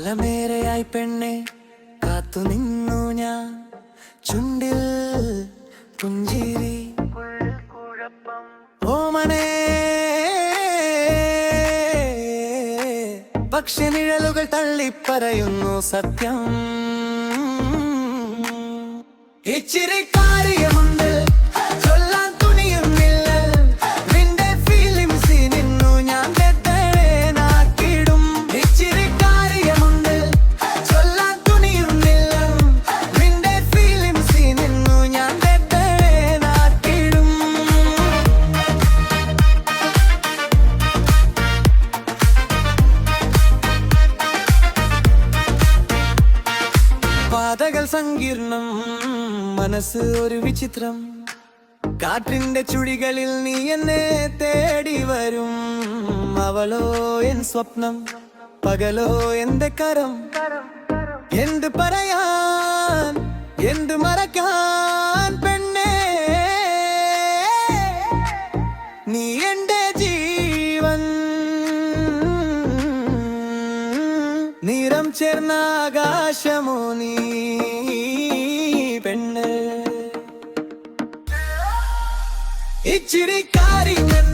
കാലമേറെയായി പെണ്ണെ കാത്തു നിന്നു ഞാൻ, ചുണ്ടിൽ പുഞ്ചിരി ഓമനേ. പക്ഷെ നിഴലുകൾ തള്ളിപ്പറയുന്നു സത്യം. ഇച്ചിരി കാര്യമുണ്ട് ചൊല്ലാൻ തുണിയുന്നില്ല, നിന്റെ ഫീലിംഗ്സിൽ നിന്നു ഞാൻ തെറ്റേനാക്കിടും. ഇച്ചിരി കാര്യമുണ്ട് ചൊല്ലാൻ തുണിയുന്നില്ല, നിന്റെ ഫീലിംഗ്സിൽ നിന്നു ഞാൻ തെറ്റേനാക്കിടും. പാതകൾ സങ്കീർണം, മനസ്സ് ഒരു വിചിത്രം. കാറ്റിന്റെ ചുഴികളിൽ നീ എന്നെ തേടി വരും. അവളോ എൻ സ്വപ്നം, പകലോ എന്റെ കരം. എന്ത് പറയാൻ, എന്ത് മറക്കാൻ പെണ്ണേ, നീ എന്റെ ജീവൻ. നിറം ചേർന്ന ആകാശമോ നീ പെണ്ണ്. ഇച്ചിരി കാര്യങ്ങൾ